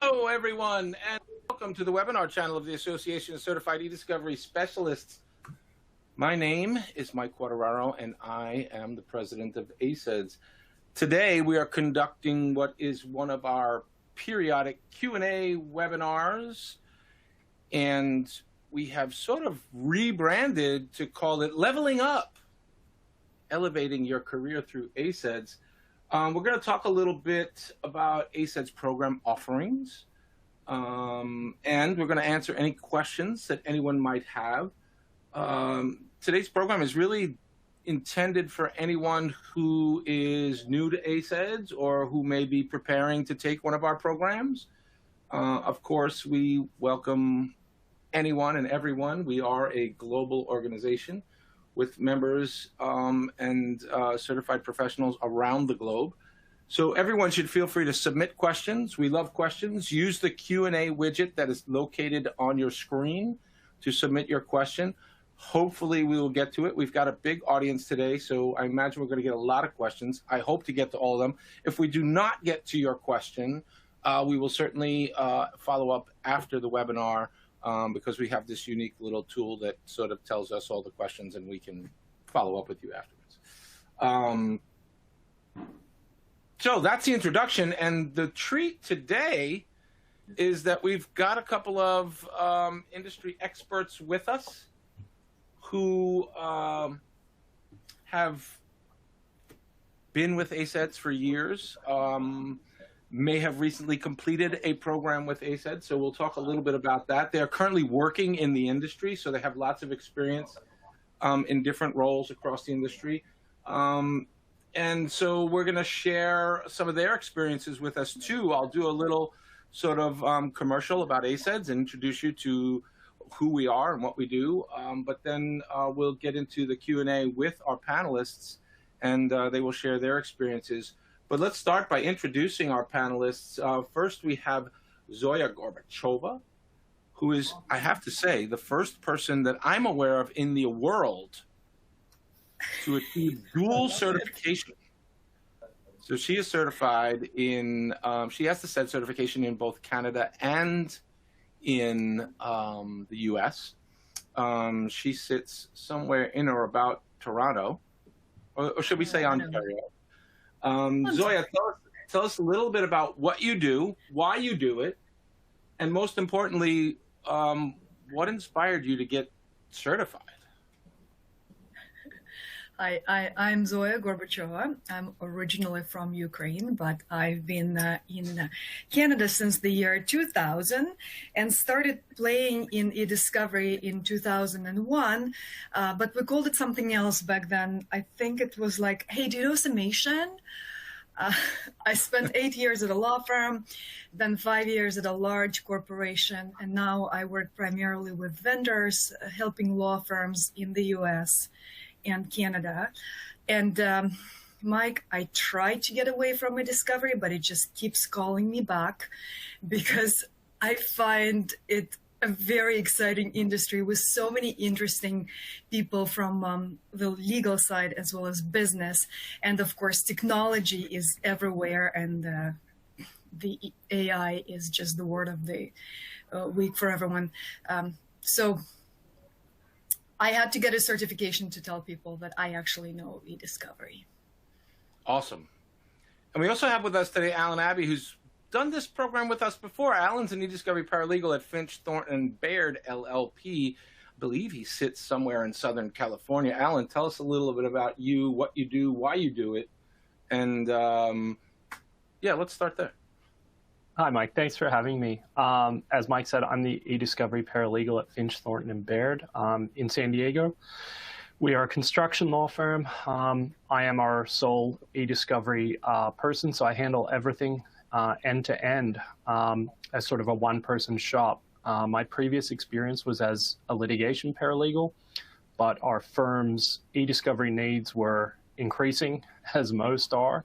Hello, everyone, and welcome to the webinar channel of the Association of Certified eDiscovery Specialists. My name is Mike Quateraro, and I am the president of ACEDS. Today, we are conducting what is one of our periodic Q&A webinars, and we have sort of rebranded to call it Leveling Up, Elevating Your Career Through ACEDS. We're going to talk a little bit about ACEDS program offerings, and we're going to answer any questions that anyone might have. Today's program is really intended for anyone who is new to ACEDS or who may be preparing to take one of our programs. Of course, we welcome anyone and everyone. We are a global organization with members and certified professionals around the globe. So everyone should feel free to submit questions. We love questions. Use the Q&A widget that is located on your screen to submit your question. Hopefully we will get to it. We've got a big audience today, so I imagine we're going to get a lot of questions. I hope to get to all of them. If we do not get to your question, we will certainly follow up after the webinar, because we have this unique little tool that sort of tells us all the questions and we can follow up with you afterwards. So that's the introduction, and the treat today is that we've got a couple of industry experts with us who have been with ACEDS for years, may have recently completed a program with ACEDS, so we'll talk a little bit about that. They are currently working in the industry, so they have lots of experience in different roles across the industry. And so we're going to share some of their experiences with us, too. I'll do a little sort of commercial about ACEDS and introduce you to who we are and what we do, but then we'll get into the Q&A with our panelists, and they will share their experiences. But let's start by introducing our panelists. First, we have Zoya Gorbachova, who is, I have to say, the first person that I'm aware of in the world to achieve dual certification. So she is certified in, she has the ACEDS certification in both Canada and in the US. She sits somewhere in or about Toronto, or should we say Ontario? Zoya, tell us a little bit about what you do, why you do it, and most importantly, what inspired you to get certified? Hi, I'm Zoya Gorbachova. I'm originally from Ukraine, but I've been in Canada since the year 2000 and started playing in eDiscovery in 2001, but we called it something else back then. I think it was like, hey, do you know summation? I spent 8 years at a law firm, then 5 years at a large corporation, and now I work primarily with vendors, helping law firms in the US and Canada. And Mike, I tried to get away from eDiscovery, but it just keeps calling me back because I find it a very exciting industry with so many interesting people from the legal side as well as business. And of course, technology is everywhere, and the AI is just the word of the week for everyone. So I had to get a certification to tell people that I actually know eDiscovery. Awesome. And we also have with us today Alan Abbey, who's done this program with us before. Alan's an eDiscovery paralegal at Finch, Thornton & Baird, LLP. I believe he sits somewhere in Southern California. Alan, tell us a little bit about you, what you do, why you do it. And yeah, let's start there. Hi, Mike. Thanks for having me. As Mike said, I'm the eDiscovery paralegal at Finch, Thornton & Baird in San Diego. We are a construction law firm. I am our sole eDiscovery person, so I handle everything end-to-end as sort of a one-person shop. My previous experience was as a litigation paralegal, but our firm's eDiscovery needs were increasing, as most are.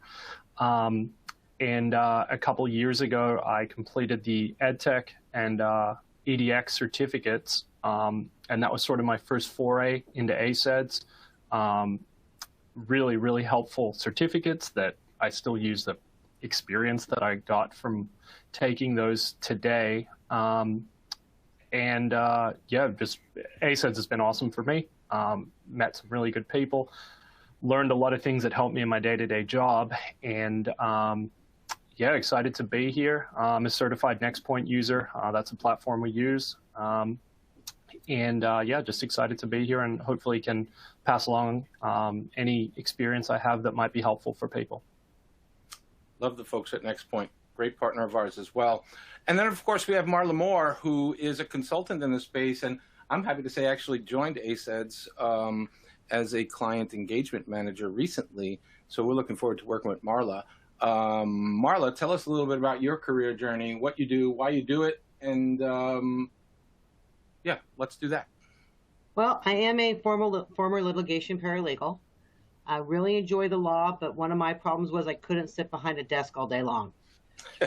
And a couple years ago, I completed the EdTech and EDX certificates, and that was sort of my first foray into ACEDS. Really, really helpful certificates that I still use experience that I got from taking those today. Yeah, just ACEDS has been awesome for me. Met some really good people, learned a lot of things that helped me in my day-to-day job, and yeah, excited to be here. I'm a certified NextPoint user. That's a platform we use. Yeah, just excited to be here and hopefully can pass along any experience I have that might be helpful for people. Love the folks at NextPoint. Great partner of ours as well. And then, of course, we have Marla Moore, who is a consultant in the space, and I'm happy to say actually joined ACEDS as a client engagement manager recently. So we're looking forward to working with Marla. Marla, tell us a little bit about your career journey, what you do, why you do it, and yeah, let's do that. Well, I am a former litigation paralegal. I really enjoy the law, but one of my problems was I couldn't sit behind a desk all day long.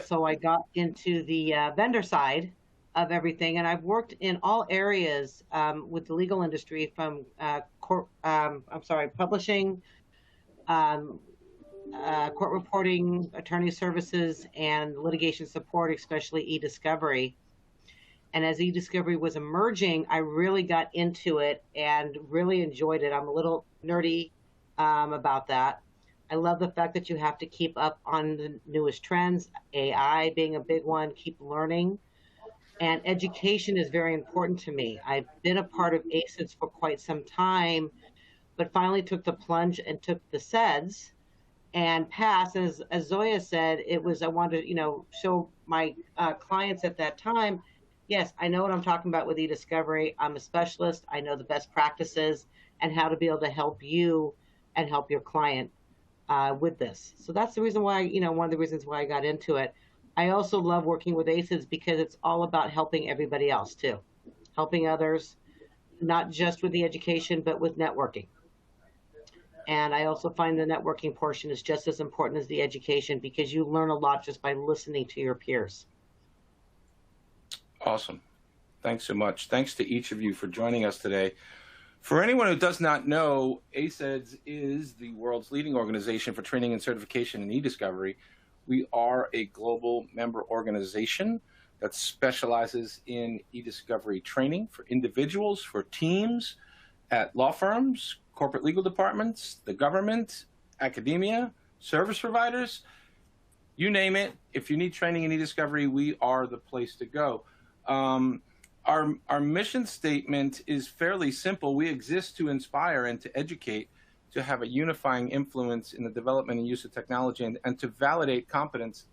So I got into the vendor side of everything, and I've worked in all areas with the legal industry, from publishing, court reporting, attorney services, and litigation support, especially EDiscovery. And as EDiscovery was emerging, I really got into it and really enjoyed it. I'm a little nerdy about that. I love the fact that you have to keep up on the newest trends, AI being a big one, keep learning. And education is very important to me. I've been a part of ACEDS for quite some time, but finally took the plunge and took the CEDS and passed. As Zoya said, it was, I wanted to, show my clients at that time, yes, I know what I'm talking about with eDiscovery. I'm a specialist. I know the best practices and how to be able to help you and help your client with this. So that's the reason why, one of the reasons why I got into it. I also love working with ACEDS because it's all about helping everybody else too. Helping others, not just with the education, but with networking. And I also find the networking portion is just as important as the education, because you learn a lot just by listening to your peers. Awesome. Thanks so much. Thanks to each of you for joining us today. For anyone who does not know, ACEDS is the world's leading organization for training and certification in eDiscovery. We are a global member organization that specializes in eDiscovery training for individuals, for teams, at law firms, corporate legal departments, the government, academia, service providers, you name it. If you need training in eDiscovery, we are the place to go. Our mission statement is fairly simple. We exist to inspire and to educate, to have a unifying influence in the development and use of technology, and to validate competence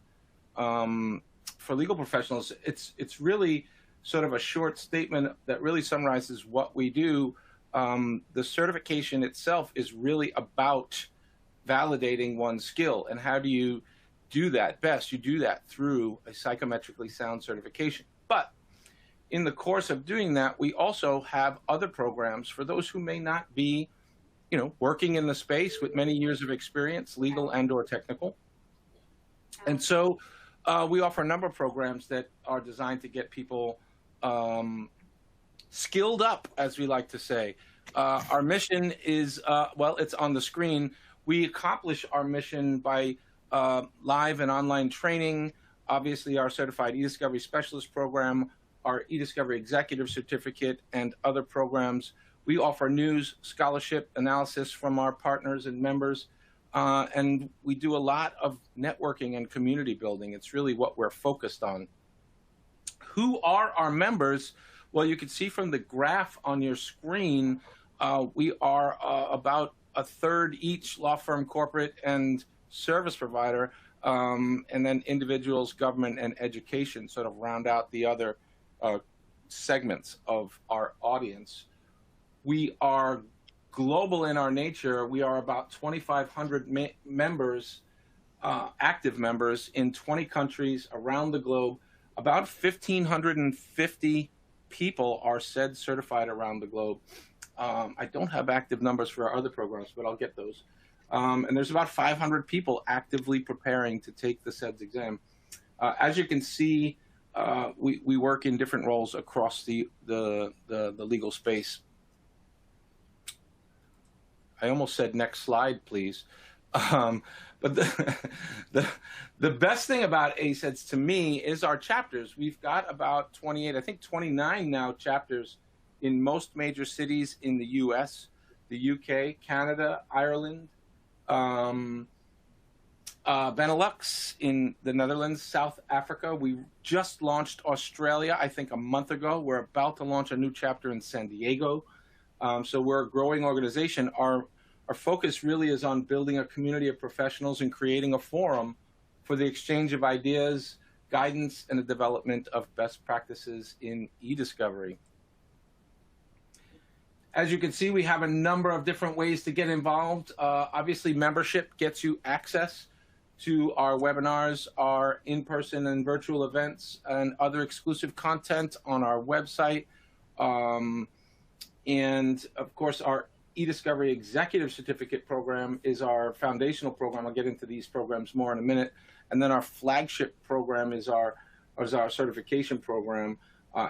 for legal professionals. It's really sort of a short statement that really summarizes what we do. The certification itself is really about validating one's skill. And how do you do that best? You do that through a psychometrically sound certification. But in the course of doing that, we also have other programs for those who may not be, working in the space with many years of experience, legal and or technical. And so we offer a number of programs that are designed to get people skilled up, as we like to say. Our mission is, well, it's on the screen. We accomplish our mission by live and online training, obviously our certified eDiscovery specialist program, our eDiscovery executive certificate, and other programs. We offer news, scholarship, analysis from our partners and members, and we do a lot of networking and community building. It's really what we're focused on. Who are our members? Well, you can see from the graph on your screen, we are about a third each: law firm, corporate, and service provider, and then individuals, government, and education sort of round out the other segments of our audience. We are global in our nature. We are about 2,500 members, active members in 20 countries around the globe. About 1,550 people are CEDS certified around the globe. I don't have active numbers for our other programs, but I'll get those. And there's about 500 people actively preparing to take the CEDS exam. As you can see, we work in different roles across the legal space. I almost said next slide, please. But the, the best thing about ACEDS to me is our chapters. We've got about 28, I think 29 now chapters in most major cities in the US, the UK, Canada, Ireland, Benelux in the Netherlands, South Africa. We just launched Australia, I think, a month ago. We're about to launch a new chapter in San Diego. So we're a growing organization. Our focus really is on building a community of professionals and creating a forum for the exchange of ideas, guidance, and the development of best practices in e-discovery. As you can see, we have a number of different ways to get involved. Obviously, membership gets you access to our webinars, our in-person and virtual events, and other exclusive content on our website. And of course, our eDiscovery Executive Certificate program is our foundational program. I'll get into these programs more in a minute. And then our flagship program is our certification program.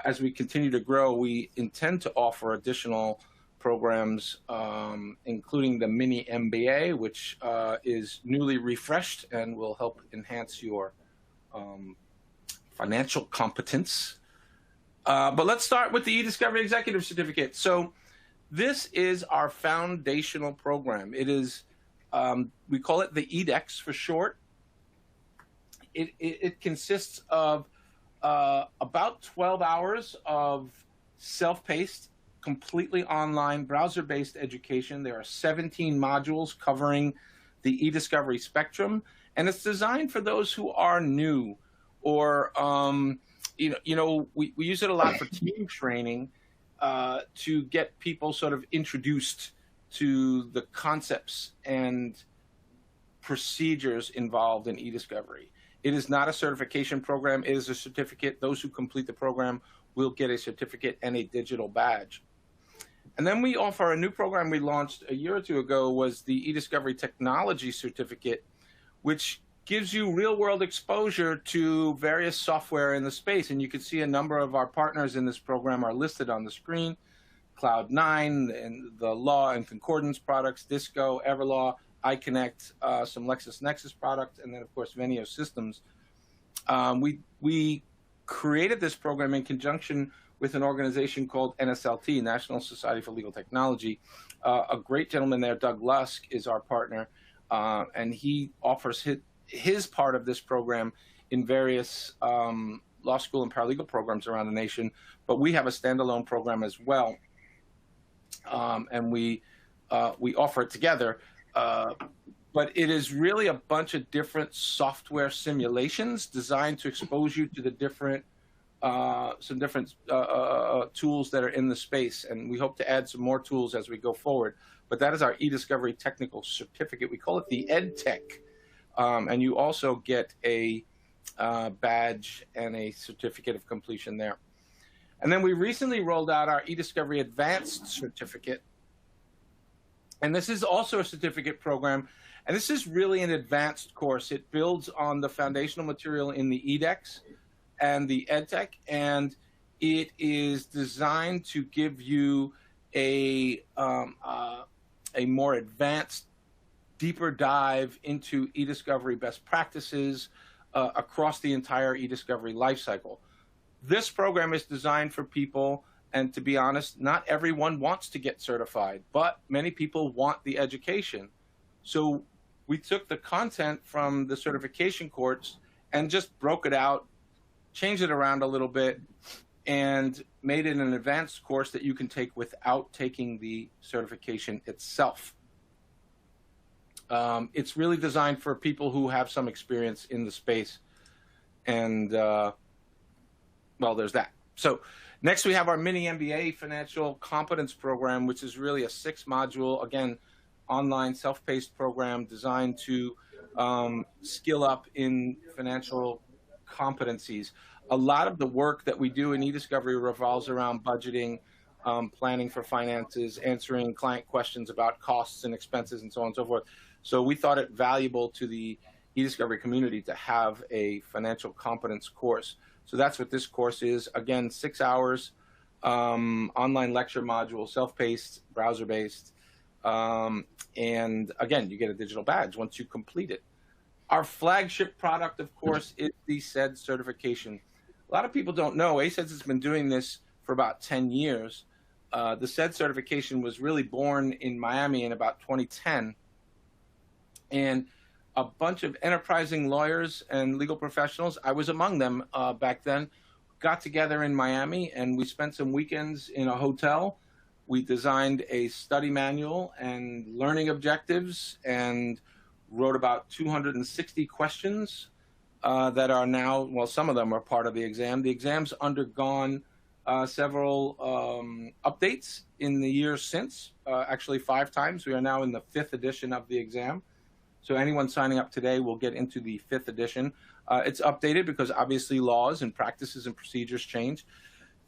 As we continue to grow, we intend to offer additional programs, including the MiniMBA, which is newly refreshed and will help enhance your financial competence. But let's start with the eDiscovery Executive Certificate. So this is our foundational program. It is, we call it the EDEX for short. It consists of about 12 hours of self-paced, completely online, browser-based education. There are 17 modules covering the eDiscovery spectrum, and it's designed for those who are new, or we use it a lot for team training to get people sort of introduced to the concepts and procedures involved in eDiscovery. It is not a certification program. It is a certificate. Those who complete the program will get a certificate and a digital badge. And then we offer a new program we launched a year or two ago, was the eDiscovery Technology Certificate, which gives you real-world exposure to various software in the space. And you can see a number of our partners in this program are listed on the screen: Cloud9, and the Law and Concordance products, Disco, Everlaw, iConnect, some LexisNexis products, and then, of course, Venio Systems. We created this program in conjunction with an organization called NSLT, National Society for Legal Technology. A great gentleman there, Doug Lusk, is our partner, and he offers his part of this program in various law school and paralegal programs around the nation. But we have a standalone program as well, and we offer it together. But it is really a bunch of different software simulations designed to expose you to the different tools that are in the space, and we hope to add some more tools as we go forward. But that is our eDiscovery Technical Certificate. We call it the EdTech, and you also get a badge and a certificate of completion there. And then we recently rolled out our eDiscovery Advanced Certificate, and this is also a certificate program, and this is really an advanced course. It builds on the foundational material in the EDEX and the EdTech, and it is designed to give you a more advanced, deeper dive into eDiscovery best practices across the entire eDiscovery lifecycle. This program is designed for people, and to be honest, not everyone wants to get certified, but many people want the education. So we took the content from the certification course and just broke it out, changed it around a little bit, and made it an advanced course that you can take without taking the certification itself. It's really designed for people who have some experience in the space. And, well, there's that. So next we have our MiniMBA Financial Competence Program, which is really a 6-module, again, online self-paced program designed to skill up in financial competencies. A lot of the work that we do in eDiscovery revolves around budgeting, planning for finances, answering client questions about costs and expenses, and so on and so forth. So we thought it valuable to the eDiscovery community to have a financial competence course. So that's what this course is. Again, 6 hours, online lecture module, self-paced, browser-based. And again, you get a digital badge once you complete it. Our flagship product, of course, is the ACEDS certification. A lot of people don't know ACEDS has been doing this for about 10 years. The ACEDS certification was really born in Miami in about 2010. And a bunch of enterprising lawyers and legal professionals, I was among them back then, got together in Miami, and we spent some weekends in a hotel. We designed a study manual and learning objectives and wrote about 260 questions that are now, well, some of them are part of the exam. The exam's undergone several updates in the years since, actually 5 times. We are now in the 5th edition of the exam. So anyone signing up today will get into the 5th edition. It's updated because obviously laws and practices and procedures change.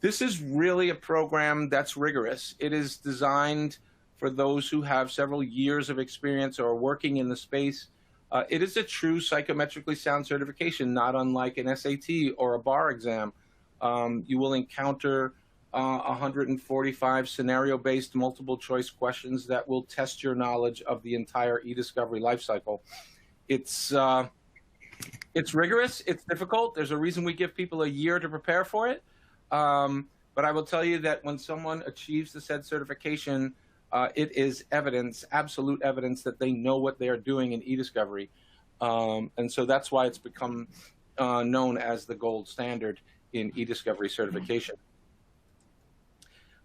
This is really a program that's rigorous. It is designed for those who have several years of experience or are working in the space. It is a true psychometrically sound certification, not unlike an SAT or a bar exam. You will encounter 145 scenario-based multiple choice questions that will test your knowledge of the entire e-discovery lifecycle. It's rigorous, it's difficult. There's a reason we give people a year to prepare for it. But I will tell you that when someone achieves the ACEDS certification, it is evidence, absolute evidence that they know what they are doing in e-discovery. And so that's why it's become known as the gold standard in e-discovery certification.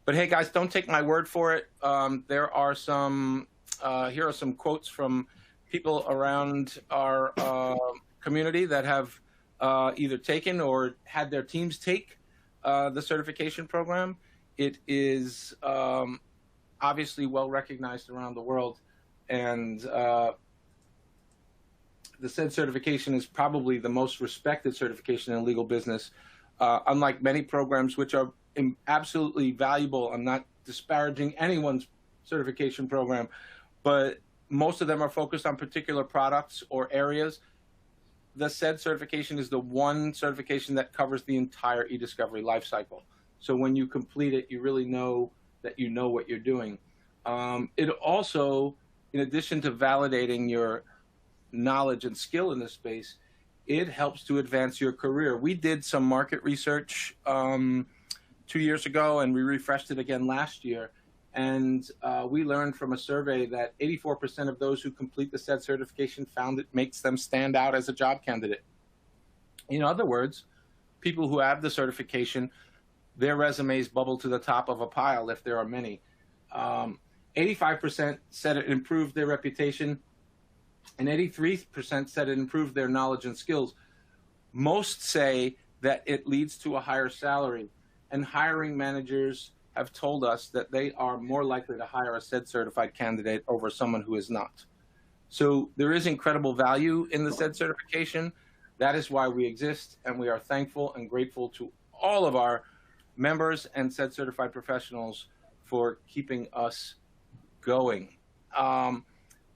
But hey, guys, don't take my word for it. There are some, here are some quotes from people around our community that have either taken or had their teams take the certification program. It is obviously well recognized around the world, and the ACEDS certification is probably the most respected certification in legal business. Unlike many programs which are absolutely valuable, I'm not disparaging anyone's certification program, but most of them are focused on particular products or areas. The ACEDS certification is the one certification that covers the entire e-discovery lifecycle. So when you complete it, you really know that you know what you're doing. It also, in addition to validating your knowledge and skill in this space, it helps to advance your career. We did some market research 2 years ago, and we refreshed it again last year. And we learned from a survey that 84% of those who complete the ACEDS certification found it makes them stand out as a job candidate. In other words, people who have the certification, their resumes bubble to the top of a pile if there are many. 85% said it improved their reputation, and 83% said it improved their knowledge and skills. Most say that it leads to a higher salary, and hiring managers have told us that they are more likely to hire a ACEDS certified candidate over someone who is not. So there is incredible value in the ACEDS certification. That is why we exist, and we are thankful and grateful to all of our members and ACEDS certified professionals for keeping us going.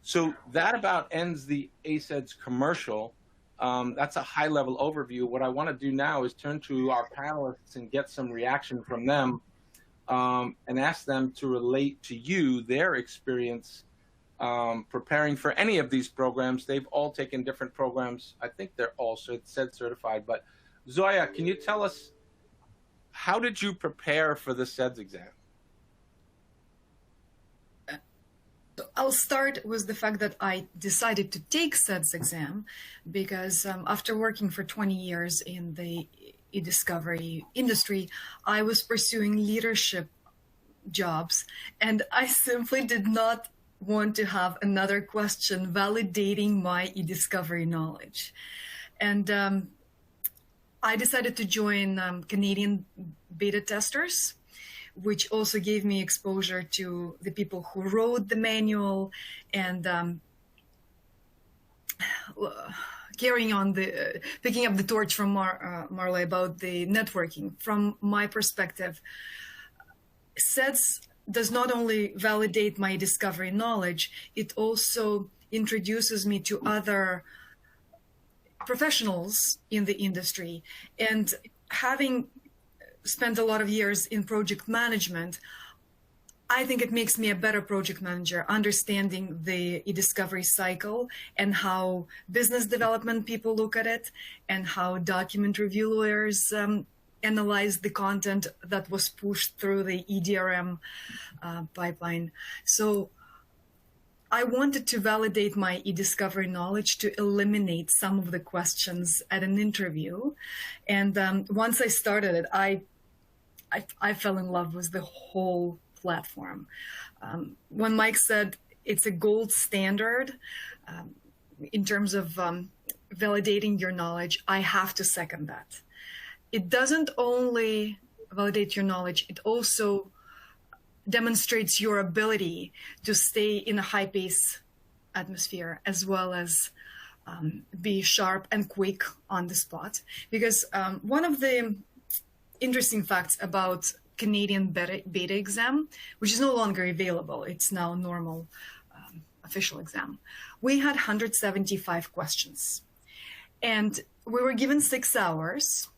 So that about ends the ACEDS commercial. That's a high-level overview. What I want to do now is turn to our panelists and get some reaction from them, and ask them to relate to you their experience preparing for any of these programs. They've all taken different programs. I think they're all ACEDS certified. But Zoya, can you tell us, how did you prepare for the ACEDS exam? I'll start with the fact that I decided to take ACEDS exam because after working for 20 years in the e-discovery industry, I was pursuing leadership jobs, and I simply did not want to have another question validating my e-discovery knowledge. And I decided to join Canadian beta testers, which also gave me exposure to the people who wrote the manual and carrying on the, picking up the torch from Marley about the networking. From my perspective, ACEDS does not only validate my discovery knowledge, it also introduces me to other professionals in the industry. And having spent a lot of years in project management, I think it makes me a better project manager, understanding the e-discovery cycle and how business development people look at it and how document review lawyers analyze the content that was pushed through the EDRM pipeline. So I wanted to validate my e-discovery knowledge to eliminate some of the questions at an interview. And once I started it, I fell in love with the whole platform. When Mike said it's a gold standard in terms of validating your knowledge, I have to second that. It doesn't only validate your knowledge, it also demonstrates your ability to stay in a high-pace atmosphere, as well as be sharp and quick on the spot. Because one of the interesting facts about Canadian beta exam, which is no longer available, it's now normal official exam, we had 175 questions. And we were given 6 hours.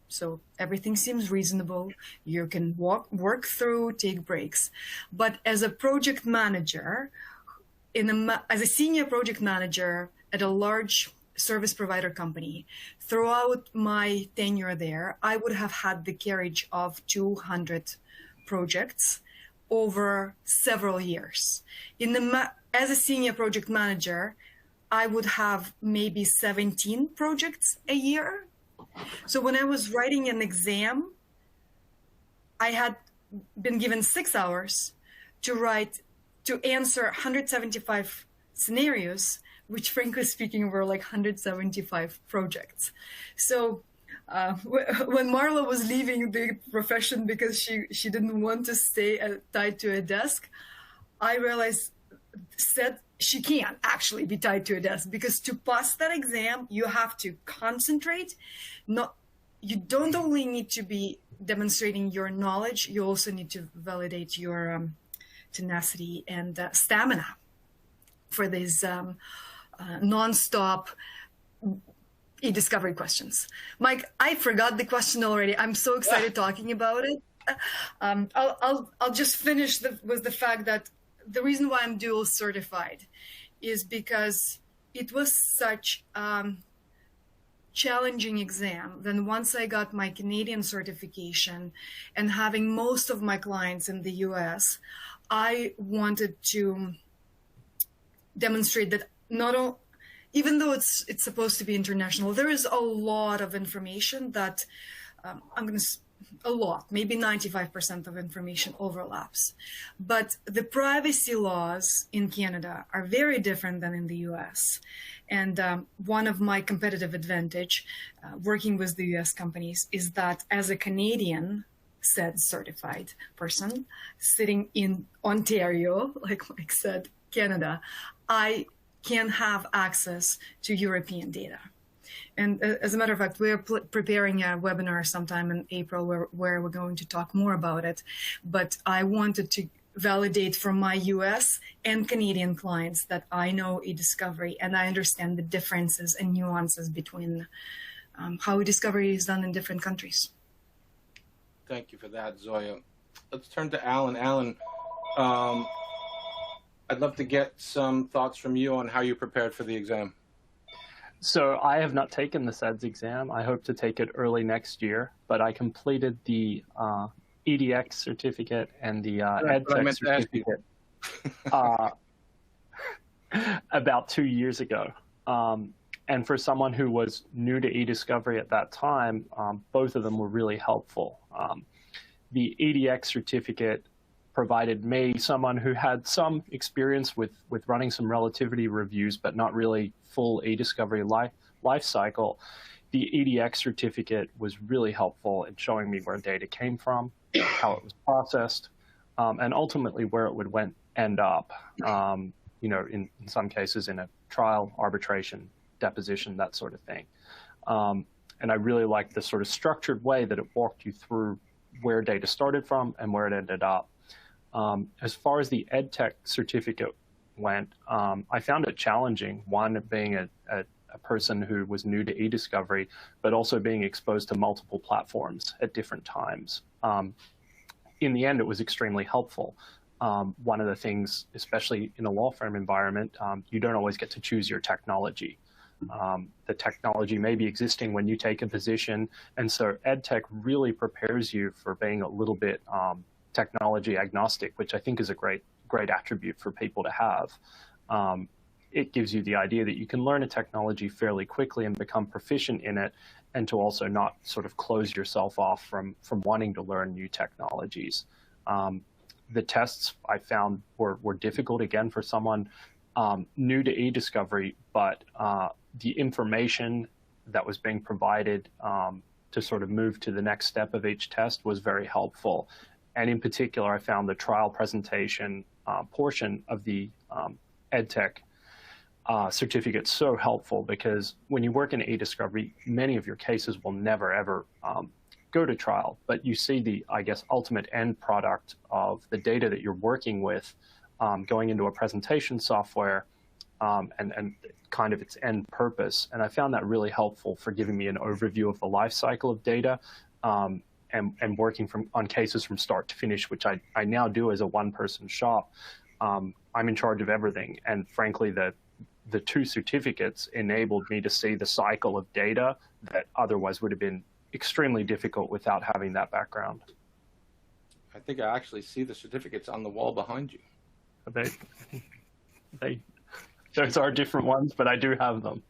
So everything seems reasonable. You can work through, take breaks. But as a project manager, as a senior project manager at a large service provider company, throughout my tenure there, I would have had the carriage of 200 projects over several years. As a senior project manager, I would have maybe 17 projects a year. So when I was writing an exam, I had been given 6 hours to answer 175 scenarios, which frankly speaking were like 175 projects. So when Marla was leaving the profession because she didn't want to stay tied to a desk, I said she can't actually be tied to a desk, because to pass that exam, you have to concentrate. You don't only need to be demonstrating your knowledge, you also need to validate your tenacity and stamina for these nonstop e-discovery questions. Mike, I forgot the question already. I'm so excited talking about it. I'll just finish with the fact that the reason why I'm dual certified is because it was such challenging exam. Then once I got my Canadian certification and having most of my clients in the US, I wanted to demonstrate that even though it's supposed to be international, there is a lot of information that maybe 95% of information overlaps. But the privacy laws in Canada are very different than in the US. And one of my competitive advantage working with the US companies is that as a Canadian ACEDS certified person sitting in Ontario, like Mike said, Canada, I can have access to European data. And as a matter of fact, we're preparing a webinar sometime in April where we're going to talk more about it. But I wanted to validate from my US and Canadian clients that I know e-discovery and I understand the differences and nuances between how e-discovery is done in different countries. Thank you for that, Zoya. Let's turn to Alan. Alan, I'd love to get some thoughts from you on how you prepared for the exam. So I have not taken the ACEDS exam. I hope to take it early next year, but I completed the EDX certificate and the EdTech certificate about 2 years ago. And for someone who was new to e-discovery at that time, both of them were really helpful. The EDX certificate provided me, someone who had some experience with running some relativity reviews, but not really full e-discovery life cycle. The EDX certificate was really helpful in showing me where data came from, how it was processed, and ultimately where it would end up, in some cases in a trial, arbitration, deposition, that sort of thing. And I really liked the sort of structured way that it walked you through where data started from and where it ended up. As far as the EdTech certificate went, I found it challenging, one, being a person who was new to e-discovery, but also being exposed to multiple platforms at different times. In the end, it was extremely helpful. one of the things, especially in a law firm environment, you don't always get to choose your technology. The technology may be existing when you take a position, and so EdTech really prepares you for being a little bit technology agnostic, which I think is a great attribute for people to have. It gives you the idea that you can learn a technology fairly quickly and become proficient in it, and to also not sort of close yourself off from wanting to learn new technologies. The tests I found were difficult, again, for someone new to eDiscovery, but the information that was being provided to sort of move to the next step of each test was very helpful. And in particular, I found the trial presentation portion of the EdTech certificate so helpful, because when you work in eDiscovery, many of your cases will never, ever go to trial, but you see the, I guess, ultimate end product of the data that you're working with going into a presentation software and kind of its end purpose. And I found that really helpful for giving me an overview of the life cycle of data and working on cases from start to finish, which I now do as a one-person shop. I'm in charge of everything. And frankly, the two certificates enabled me to see the cycle of data that otherwise would have been extremely difficult without having that background. I think I actually see the certificates on the wall behind you. Those are different ones, but I do have them.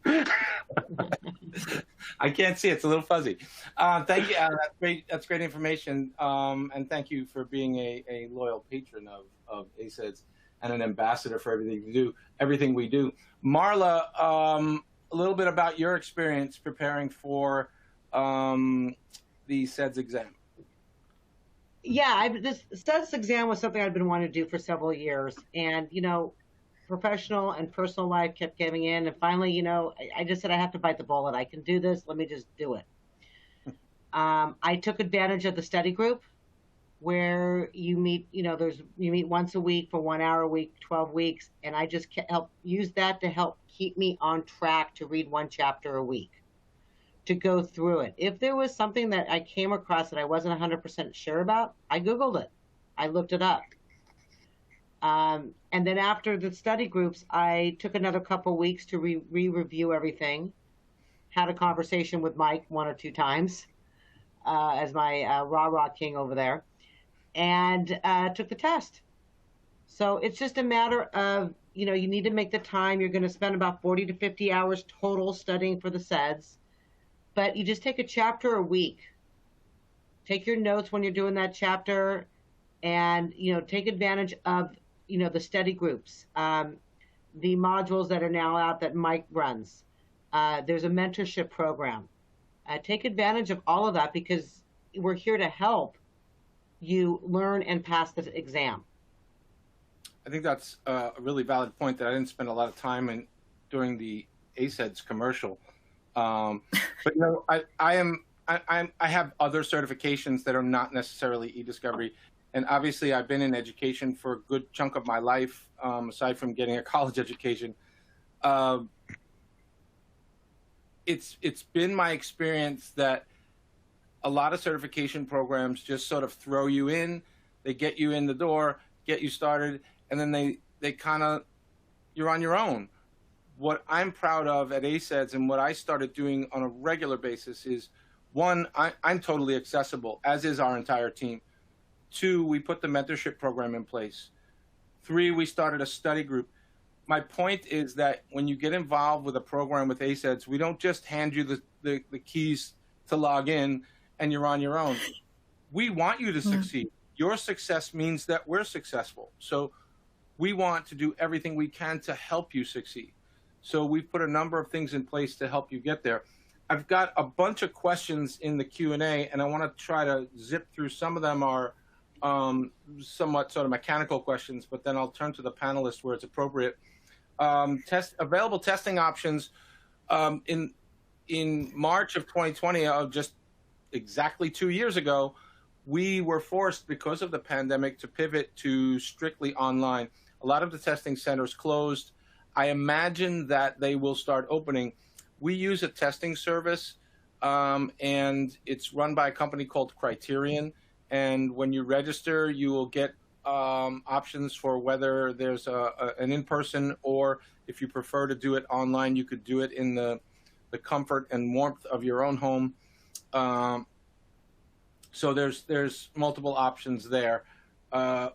I can't see it. It's a little fuzzy. Thank you. That's great. That's great information. And thank you for being a loyal patron of ACEDS and an ambassador for everything we do. Marla, a little bit about your experience preparing for the CEDS exam. Yeah, this CEDS exam was something I'd been wanting to do for several years. And, professional and personal life kept giving in. And finally, I just said, I have to bite the bullet. I can do this. Let me just do it. I took advantage of the study group where you meet, you meet once a week for 1 hour a week, 12 weeks. And I just use that to help keep me on track to read 1 chapter a week, to go through it. If there was something that I came across that I wasn't 100% sure about, I Googled it. I looked it up. And then after the study groups, I took another couple weeks to review everything, had a conversation with Mike 1 or 2 times as my rah-rah king over there, and took the test. So it's just a matter of, you need to make the time. You're going to spend about 40 to 50 hours total studying for the CEDS, but you just take a chapter a week. Take your notes when you're doing that chapter, and, take advantage of the study groups, the modules that are now out that Mike runs. There's a mentorship program. Take advantage of all of that, because we're here to help you learn and pass the exam. I think that's a really valid point that I didn't spend a lot of time in during the ACEDS commercial. But I have other certifications that are not necessarily eDiscovery. And obviously, I've been in education for a good chunk of my life, aside from getting a college education. It's been my experience that a lot of certification programs just sort of throw you in, they get you in the door, get you started, and then they kind of, you're on your own. What I'm proud of at ACEDS and what I started doing on a regular basis is, 1, I'm totally accessible, as is our entire team. 2, we put the mentorship program in place. 3, we started a study group. My point is that when you get involved with a program with ACEDS, we don't just hand you the keys to log in and you're on your own. We want you to succeed. Your success means that we're successful. So we want to do everything we can to help you succeed. So we've put a number of things in place to help you get there. I've got a bunch of questions in the Q&A, and I want to try to zip through. Some of them are somewhat sort of mechanical questions, but then I'll turn to the panelists where it's appropriate. Available testing options. In March of 2020, just exactly 2 years ago, we were forced, because of the pandemic, to pivot to strictly online. A lot of the testing centers closed. I imagine that they will start opening. We use a testing service, and it's run by a company called Criterion. And when you register, you will get options for whether there's an in-person, or if you prefer to do it online, you could do it in the comfort and warmth of your own home. So there's multiple options there. Let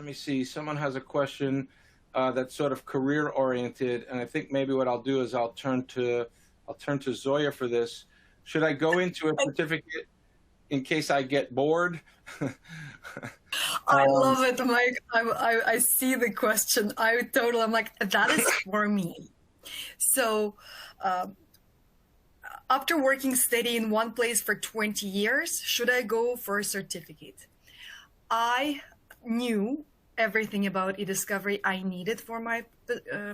me see. Someone has a question that's sort of career oriented, and I think maybe what I'll do is I'll turn to Zoya for this. Should I go into a certificate in case I get bored? I love it, Mike. I see the question. I'm like, that is for me. So after working steady in one place for 20 years, should I go for a certificate? I knew everything about eDiscovery I needed for my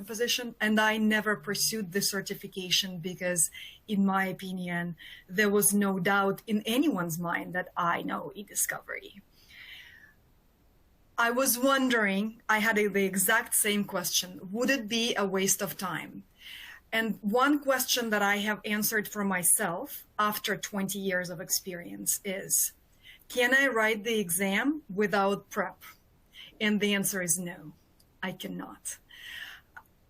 position, and I never pursued the certification because, in my opinion, there was no doubt in anyone's mind that I know eDiscovery. I was wondering, I had the exact same question, would it be a waste of time? And one question that I have answered for myself after 20 years of experience is, can I write the exam without prep? And the answer is no, I cannot.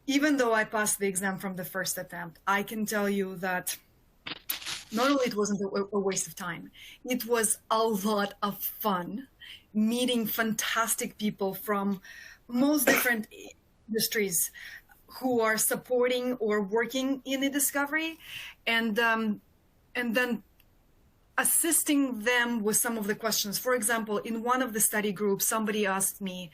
Even though I passed the exam from the first attempt, I can tell you that not only it wasn't a waste of time, it was a lot of fun meeting fantastic people from most different industries who are supporting or working in eDiscovery, and then assisting them with some of the questions. For example, in one of the study groups, somebody asked me,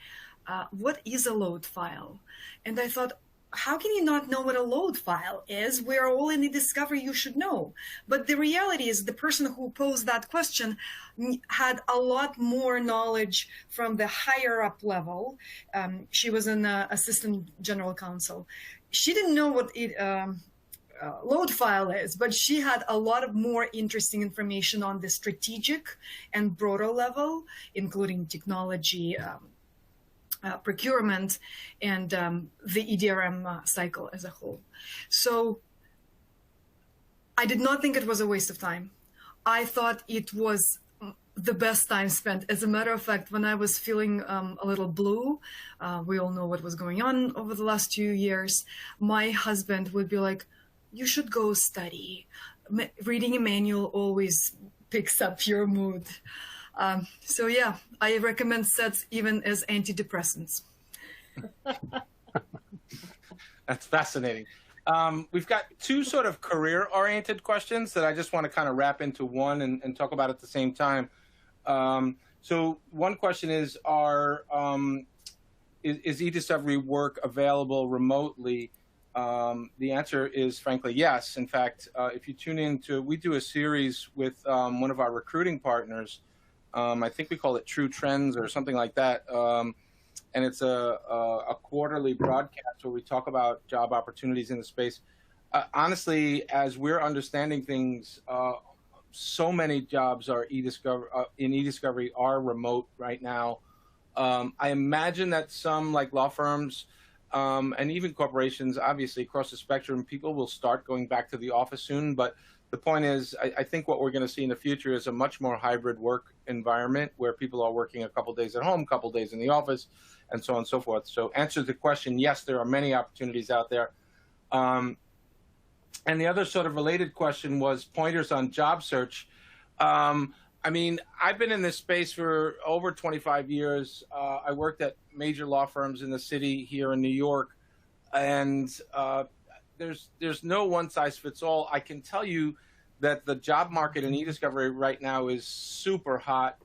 what is a load file? And I thought, how can you not know what a load file is? We're all in eDiscovery, you should know. But the reality is the person who posed that question had a lot more knowledge from the higher up level. She was an assistant general counsel. She didn't know what load file is, but she had a lot of more interesting information on the strategic and broader level, including technology, procurement, and the EDRM cycle as a whole. So I did not think it was a waste of time. I thought it was the best time spent. As a matter of fact, when I was feeling a little blue, we all know what was going on over the last 2 years, my husband would be like, you should go study. Reading a manual always picks up your mood. So yeah, I recommend ACEDS even as antidepressants. That's fascinating. We've got two sort of career-oriented questions that I just want to kind of wrap into one and talk about at the same time. So one question is eDiscovery work available remotely? The answer is frankly yes. In fact, if you tune in we do a series with one of our recruiting partners. I think we call it True Trends or something like that. And it's a quarterly broadcast where we talk about job opportunities in the space. Honestly, as we're understanding things, so many jobs are in eDiscovery are remote right now. I imagine that some, like law firms and even corporations, obviously across the spectrum, people will start going back to the office soon. But the point is, I think what we're going to see in the future is a much more hybrid work environment where people are working a couple days at home, a couple days in the office, and so on and so forth. So answer to the question, yes, there are many opportunities out there. And the other sort of related question was pointers on job search. I mean, I've been in this space for over 25 years. I worked at major law firms in the city here in New York, and there's no one size fits all. I can tell you that the job market in eDiscovery right now is super hot.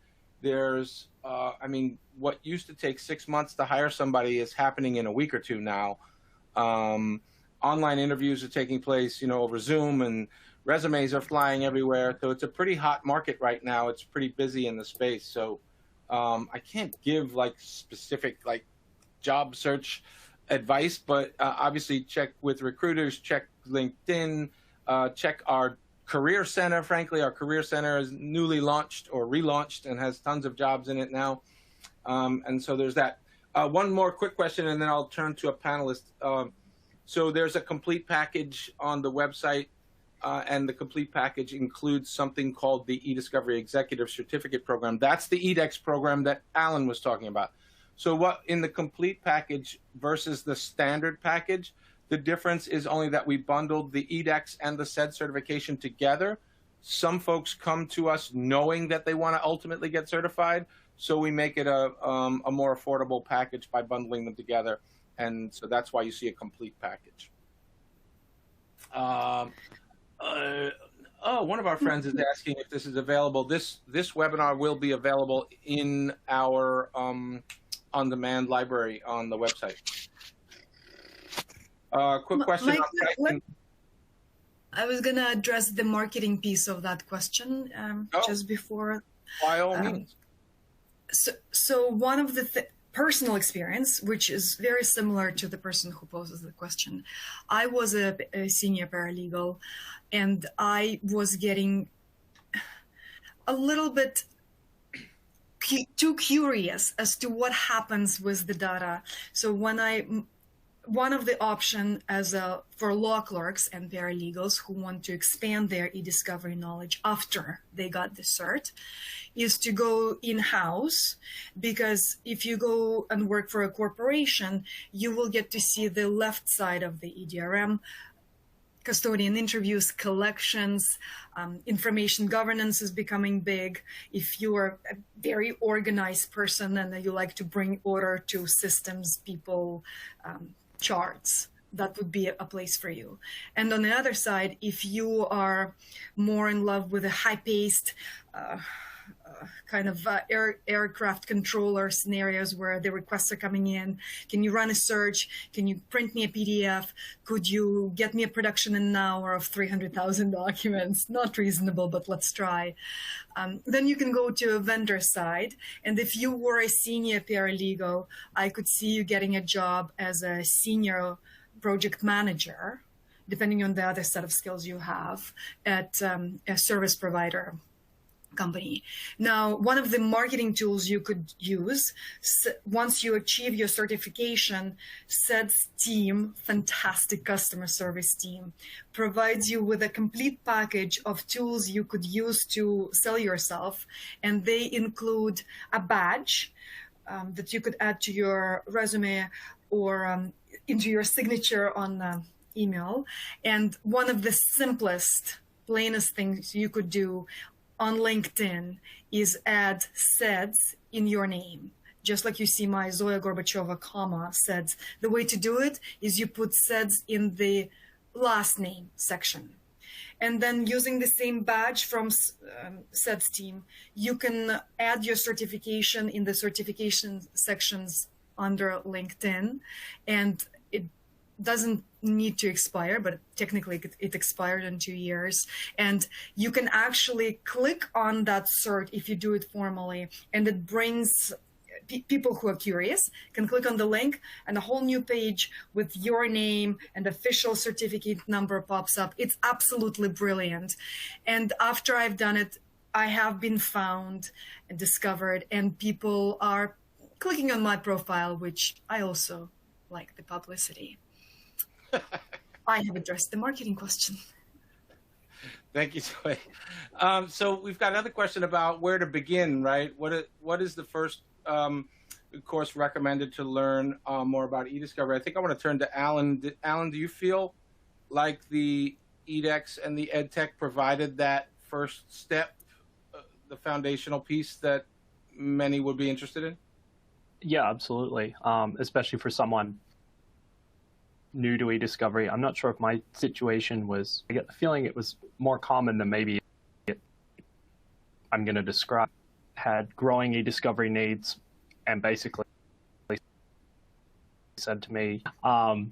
There's, I mean, what used to take 6 months to hire somebody is happening in a week or two now. Online interviews are taking place, over Zoom, and resumes are flying everywhere. So it's a pretty hot market right now. It's pretty busy in the space. So I can't give specific job search advice, but obviously check with recruiters, check LinkedIn, check our Career Center. Frankly, our Career Center is newly launched or relaunched and has tons of jobs in it now. And so there's that. One more quick question, and then I'll turn to a panelist. So there's a complete package on the website and the complete package includes something called the EDiscovery Executive Certificate Program. That's the EDEX program that Alan was talking about. So what in the complete package versus the standard package, the difference is only that we bundled the EDEX and the ACEDS certification together. Some folks come to us knowing that they want to ultimately get certified, so we make it a more affordable package by bundling them together, and so that's why you see a complete package. One of our friends is asking if this is available. This webinar will be available in our on-demand library on the website. Quick question. I was going to address the marketing piece of that question just before. By all means. So one of the personal experience, which is very similar to the person who poses the question, I was a senior paralegal, and I was getting a little bit too curious as to what happens with the data. So one of the options for law clerks and paralegals who want to expand their e-discovery knowledge after they got the cert is to go in-house, because if you go and work for a corporation, you will get to see the left side of the EDRM, custodian interviews, collections, information governance is becoming big. If you are a very organized person and you like to bring order to systems, people, charts, that would be a place for you. And on the other side, if you are more in love with a high-paced kind of aircraft controller scenarios where the requests are coming in, can you run a search? Can you print me a PDF? Could you get me a production in an hour of 300,000 documents? Not reasonable, but let's try. Then you can go to a vendor side. And if you were a senior paralegal, I could see you getting a job as a senior project manager, depending on the other set of skills you have, at a service provider company. Now, one of the marketing tools you could use once you achieve your certification, ACEDS team, fantastic customer service team, provides you with a complete package of tools you could use to sell yourself, and they include a badge that you could add to your resume or into your signature on email. And one of the simplest, plainest things you could do on LinkedIn is add ACEDS in your name. Just like you see my Zoya Gorbacheva, ACEDS. The way to do it is you put ACEDS in the last name section. And then using the same badge from ACEDS team, you can add your certification in the certification sections under LinkedIn, and it doesn't need to expire, but technically it expired in 2 years. And you can actually click on that cert if you do it formally, and it brings people who are curious can click on the link, and a whole new page with your name and official certificate number pops up. It's absolutely brilliant. And after I've done it, I have been found and discovered, and people are clicking on my profile, which I also like the publicity. I have addressed the marketing question. Thank you, Zoe. So we've got another question about where to begin, right? What is the first course recommended to learn more about eDiscovery? I think I want to turn to Alan. Alan, do you feel like the EDEX and the EdTech provided that first step, the foundational piece that many would be interested in? Yeah, absolutely. Especially for someone new to eDiscovery. I'm not sure if my situation was, I get the feeling it was more common than maybe I'm going to describe. Had growing eDiscovery needs, and basically said to me,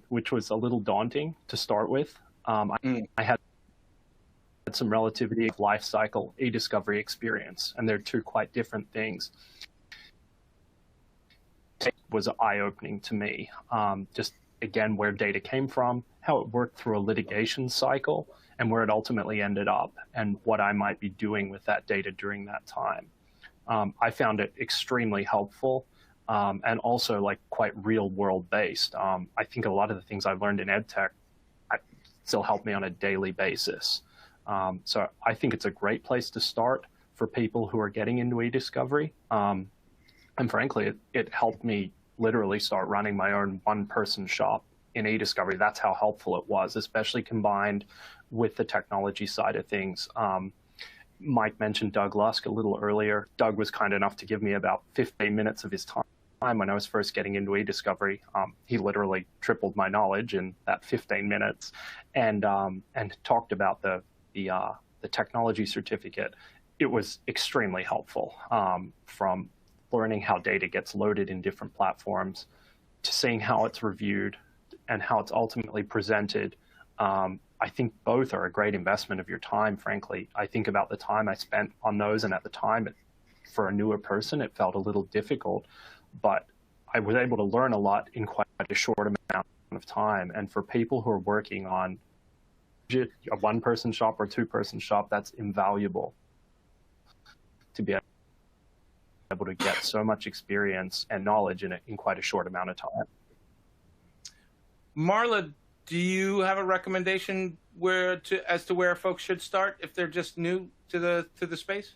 which was a little daunting to start with. I had some relativity of life cycle eDiscovery experience, and they're two quite different things. It was eye-opening to me. Just again, where data came from, how it worked through a litigation cycle, and where it ultimately ended up, and what I might be doing with that data during that time. I found it extremely helpful, and also like quite real world based. I think a lot of the things I've learned in EdTech still help me on a daily basis. So I think it's a great place to start for people who are getting into eDiscovery. And frankly, it helped me literally start running my own one-person shop in eDiscovery. That's how helpful it was, especially combined with the technology side of things. Mike mentioned Doug Lusk a little earlier. Doug was kind enough to give me about 15 minutes of his time when I was first getting into eDiscovery. He literally tripled my knowledge in that 15 minutes, and talked about the technology certificate. It was extremely helpful, from learning how data gets loaded in different platforms to seeing how it's reviewed and how it's ultimately presented. I think both are a great investment of your time, frankly. I think about the time I spent on those, and at the time, for a newer person, it felt a little difficult, but I was able to learn a lot in quite a short amount of time. And for people who are working on a one-person shop or two-person shop, that's invaluable to be able to get so much experience and knowledge in quite a short amount of time. Marla, do you have a recommendation as to where folks should start if they're just new to the space?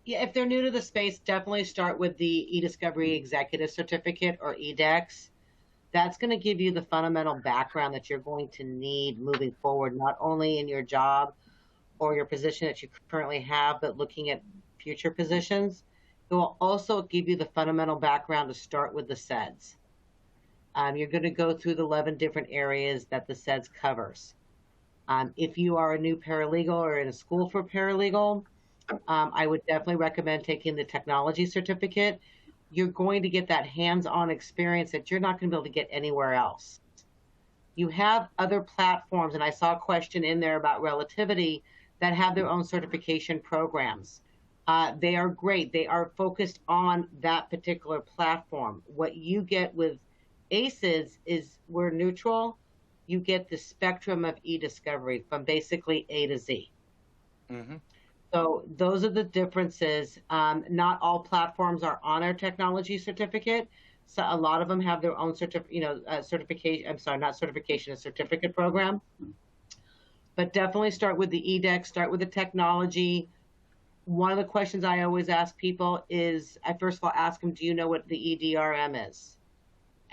Yeah, if they're new to the space, definitely start with the eDiscovery Executive Certificate, or EDEX. That's going to give you the fundamental background that you're going to need moving forward, not only in your job or your position that you currently have, but looking at future positions. It will also give you the fundamental background to start with the ACEDS. You're going to go through the 11 different areas that the ACEDS covers. If you are a new paralegal or in a school for paralegal, I would definitely recommend taking the technology certificate. You're going to get that hands-on experience that you're not going to be able to get anywhere else. You have other platforms, and I saw a question in there about Relativity, that have their own certification programs. They are great. They are focused on that particular platform. What you get with ACEDS is we're neutral. You get the spectrum of eDiscovery from basically A to Z. Mm-hmm. So those are the differences. Not all platforms are on our technology certificate. So a lot of them have their own certification. I'm sorry, not certification, a certificate program. But definitely start with the EDEX, start with the technology. One of the questions I always ask people is, I first of all ask them, do you know what the EDRM is?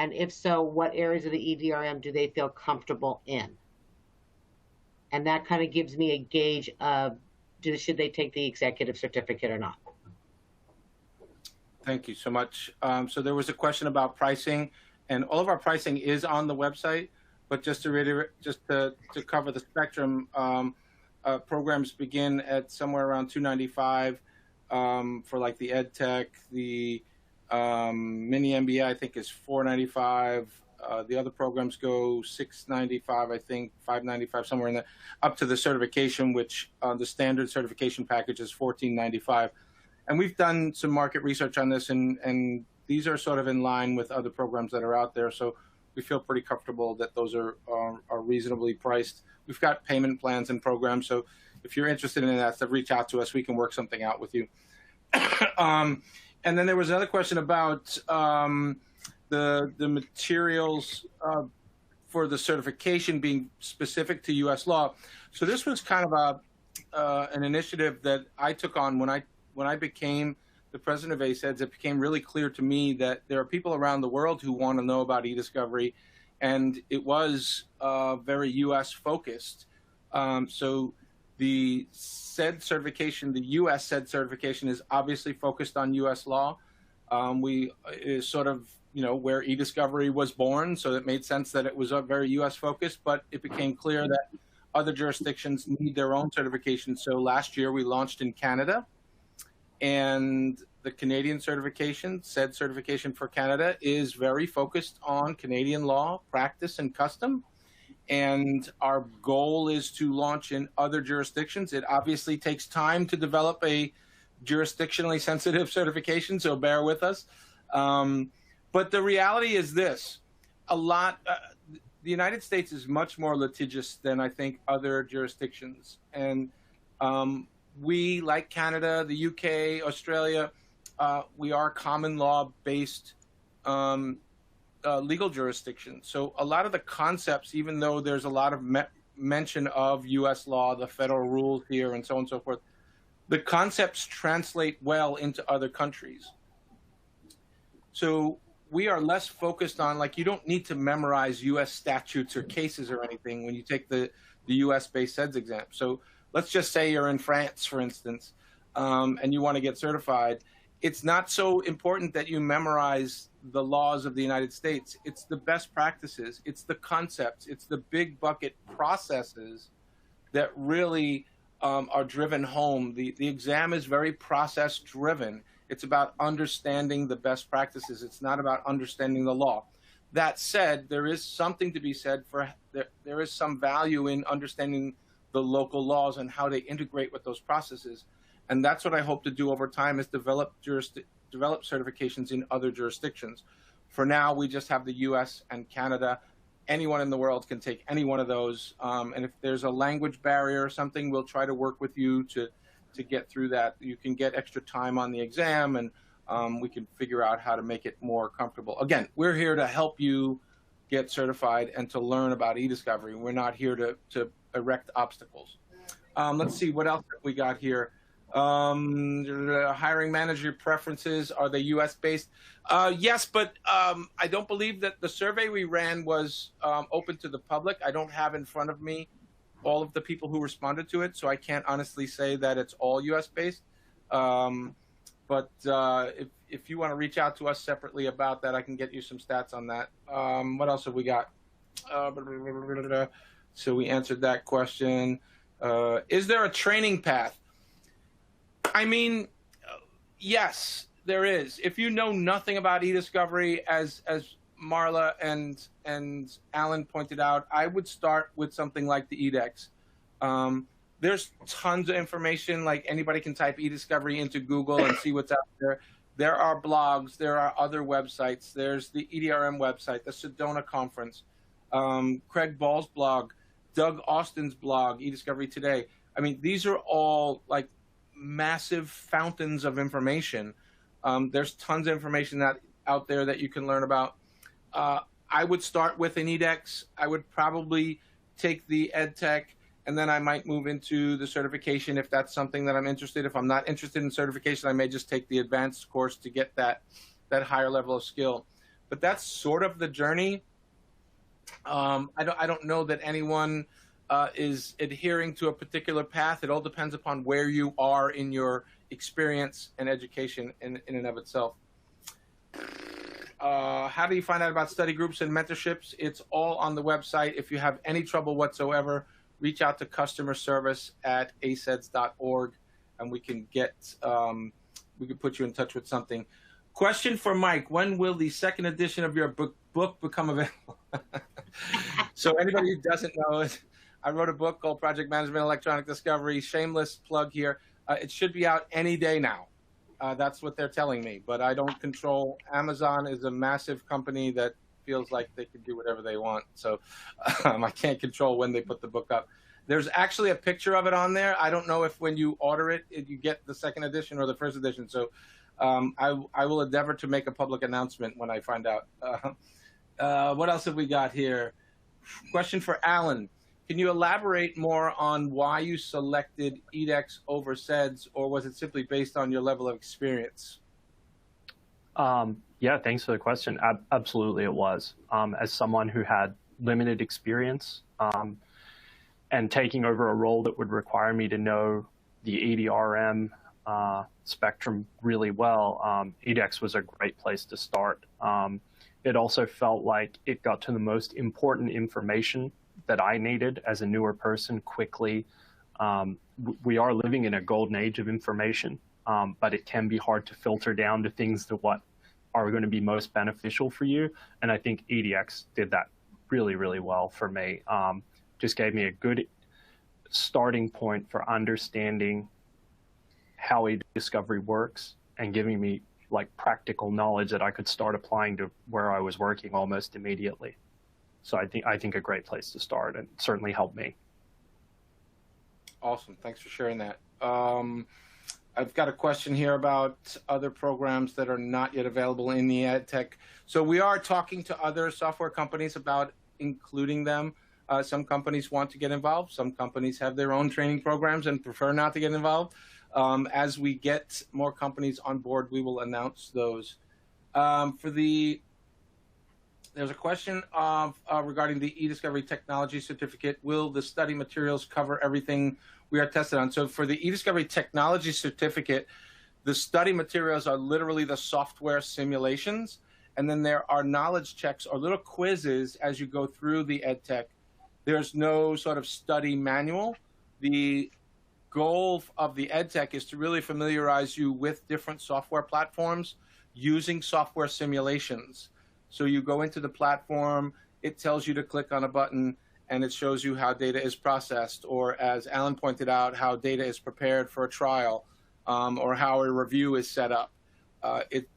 And if so, what areas of the EDRM do they feel comfortable in? And that kind of gives me a gauge of, should they take the executive certificate or not? Thank you so much. So there was a question about pricing, and all of our pricing is on the website. But just to reiterate, just to cover the spectrum, programs begin at somewhere around $295 for like the ed tech. The MiniMBA I think is $495. The other programs go $695, I think, $595, somewhere in there, up to the certification, which the standard certification package is $1495. And we've done some market research on this, and these are sort of in line with other programs that are out there. So we feel pretty comfortable that those are reasonably priced. We've got payment plans and programs, so if you're interested in that stuff, reach out to us. We can work something out with you. And then there was another question about the materials for the certification being specific to U.S. law. So this was kind of an initiative that I took on when I became the president of ACEDS. It became really clear to me that there are people around the world who want to know about eDiscovery, and it was very U.S. focused. So the CED certification, the U.S. CED certification, is obviously focused on U.S. law. We is sort of where eDiscovery was born, so it made sense that it was a very U.S. focused. But it became clear that other jurisdictions need their own certification. So last year we launched in Canada, and the Canadian certification, CED certification for Canada, is very focused on Canadian law, practice, and custom. And our goal is to launch in other jurisdictions. It obviously takes time to develop a jurisdictionally sensitive certification, so bear with us. But the reality is this: the United States is much more litigious than I think other jurisdictions, and we, like Canada, the UK, Australia, we are common law based legal jurisdiction. So a lot of the concepts, even though there's a lot of mention of U.S. law, the federal rules here, and so on and so forth, the concepts translate well into other countries. So we are less focused on, like, you don't need to memorize U.S. statutes or cases or anything when you take the U.S.-based ACEDS exam. So let's just say you're in France, for instance, and you want to get certified. It's not so important that you memorize the laws of the United States. It's the best practices. It's the concepts. It's the big bucket processes that really are driven home. The exam is very process driven. It's about understanding the best practices. It's not about understanding the law. That said, there is something to be said for, there is some value in understanding the local laws and how they integrate with those processes. And that's what I hope to do over time, is develop certifications in other jurisdictions. For now, we just have the US and Canada. Anyone in the world can take any one of those. And if there's a language barrier or something, we'll try to work with you to get through that. You can get extra time on the exam, and we can figure out how to make it more comfortable. Again, we're here to help you get certified and to learn about eDiscovery. We're not here to erect obstacles. Let's see, what else have we got here? Hiring manager preferences, are they US based? Yes, but I don't believe that the survey we ran was open to the public. I don't have in front of me all of the people who responded to it, so I can't honestly say that it's all US based. But if you want to reach out to us separately about that, I can get you some stats on that. What else have we got? So we answered that question. Is there a training path? I mean, yes, there is. If you know nothing about eDiscovery, as Marla and Alan pointed out, I would start with something like the EDX. There's tons of information. Like, anybody can type eDiscovery into Google and see what's out there. There are blogs. There are other websites. There's the EDRM website, the Sedona Conference, Craig Ball's blog, Doug Austin's blog, eDiscovery Today. I mean, these are all like massive fountains of information. There's tons of information out there that you can learn about. I would start with an EDX. I would probably take the EdTech, and then I might move into the certification if that's something that I'm interested in. If I'm not interested in certification, I may just take the advanced course to get that higher level of skill. But that's sort of the journey. I don't know that anyone is adhering to a particular path. It all depends upon where you are in your experience and education in and of itself. How do you find out about study groups and mentorships? It's all on the website. If you have any trouble whatsoever, reach out to customer service at aceds.org, and we can put you in touch with something. Question for Mike: when will the second edition of your book become available? So anybody who doesn't know it, I wrote a book called Project Management Electronic Discovery. Shameless plug here. It should be out any day now. That's what they're telling me, but I don't control. Amazon is a massive company that feels like they can do whatever they want. So I can't control when they put the book up. There's actually a picture of it on there. I don't know if when you order it, you get the second edition or the first edition. So I will endeavor to make a public announcement when I find out. What else have we got here? Question for Alan. Can you elaborate more on why you selected EDX over ACEDS, or was it simply based on your level of experience? Yeah, thanks for the question. Absolutely, it was. As someone who had limited experience and taking over a role that would require me to know the EDRM spectrum really well, EDX was a great place to start. It also felt like it got to the most important information that I needed as a newer person quickly. We are living in a golden age of information, but it can be hard to filter down to things that what are going to be most beneficial for you. And I think EDX did that really, really well for me. Just gave me a good starting point for understanding how eDiscovery works and giving me like practical knowledge that I could start applying to where I was working almost immediately. So I think a great place to start, and certainly helped me. Awesome. Thanks for sharing that. I've got a question here about other programs that are not yet available in the EdTech. So we are talking to other software companies about including them. Some companies want to get involved. Some companies have their own training programs and prefer not to get involved. As we get more companies on board, we will announce those. There's a question regarding the eDiscovery Technology Certificate. Will the study materials cover everything we are tested on? So for the eDiscovery Technology Certificate, the study materials are literally the software simulations, and then there are knowledge checks or little quizzes as you go through the EdTech. There's no sort of study manual. The goal of the EdTech is to really familiarize you with different software platforms using software simulations. So you go into the platform, it tells you to click on a button, and it shows you how data is processed, or as Alan pointed out, how data is prepared for a trial, or how a review is set up.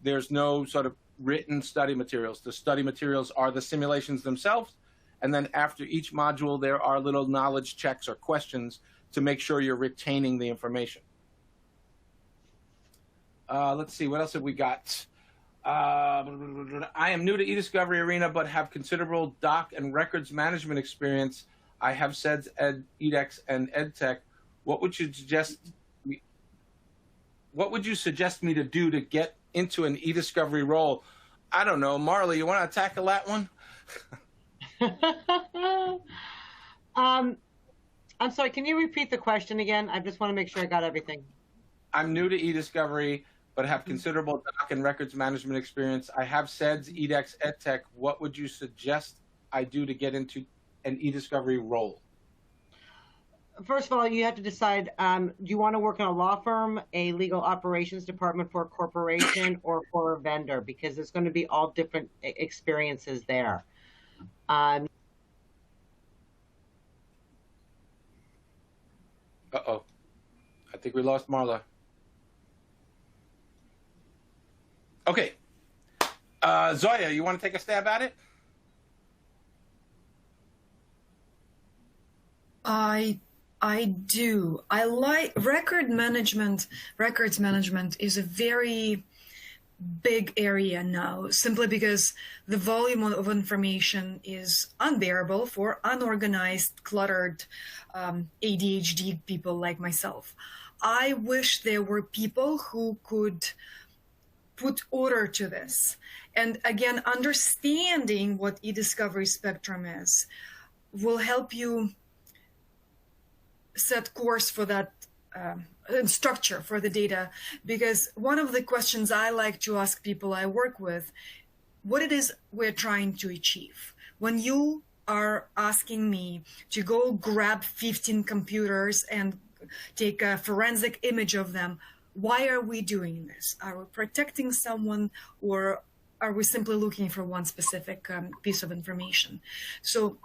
There's no sort of written study materials. The study materials are the simulations themselves, and then after each module, there are little knowledge checks or questions to make sure you're retaining the information. Let's see, what else have we got? I am new to eDiscovery Arena, but have considerable doc and records management experience. I have SEDS, edX, and EdTech. What would you suggest me to do to get into an eDiscovery role? I don't know. Marla, you want to tackle that one? I'm sorry, can you repeat the question again? I just want to make sure I got everything. I'm new to eDiscovery, but have considerable doc and records management experience. I have SEDS, edX, EdTech. What would you suggest I do to get into an eDiscovery role? First of all, you have to decide, do you want to work in a law firm, a legal operations department for a corporation, or for a vendor? Because there's going to be all different experiences there. Uh-oh. I think we lost Marla. Okay. Zoya, you want to take a stab at it? I do. I like records management is a very big area now, simply because the volume of information is unbearable for unorganized, cluttered ADHD people like myself. I wish there were people who could put order to this. And again, understanding what eDiscovery Spectrum is will help you set course for that structure for the data. Because one of the questions I like to ask people I work with, what it is we're trying to achieve. When you are asking me to go grab 15 computers and take a forensic image of them, why are we doing this? Are we protecting someone, or are we simply looking for one specific piece of information? So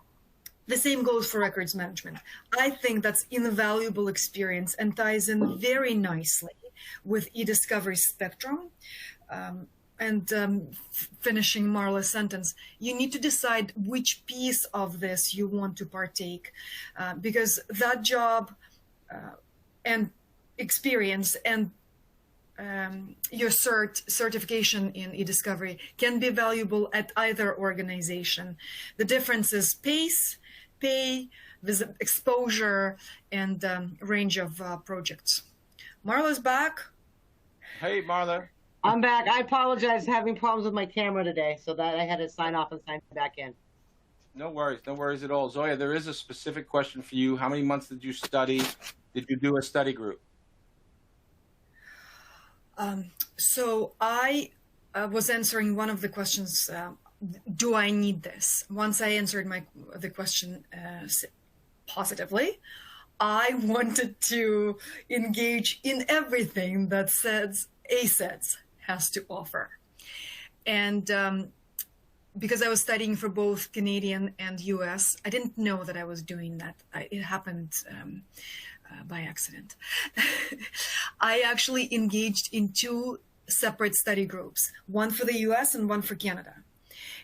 the same goes for records management. I think that's invaluable experience and ties in very nicely with eDiscovery Spectrum. Finishing Marla's sentence, you need to decide which piece of this you want to partake, because that job and experience and your certification in eDiscovery can be valuable at either organization. The difference is pace, pay, exposure, and range of projects. Marla's back. Hey, Marla. I'm back. I apologize, having problems with my camera today, so that I had to sign off and sign back in. No worries at all. Zoya, there is a specific question for you. How many months did you study? Did you do a study group? So I was answering one of the questions, do I need this? Once I answered the question positively, I wanted to engage in everything that ACEDS has to offer. And because I was studying for both Canadian and US, I didn't know that I was doing that. It happened by accident. I actually engaged in two separate study groups, one for the US and one for Canada.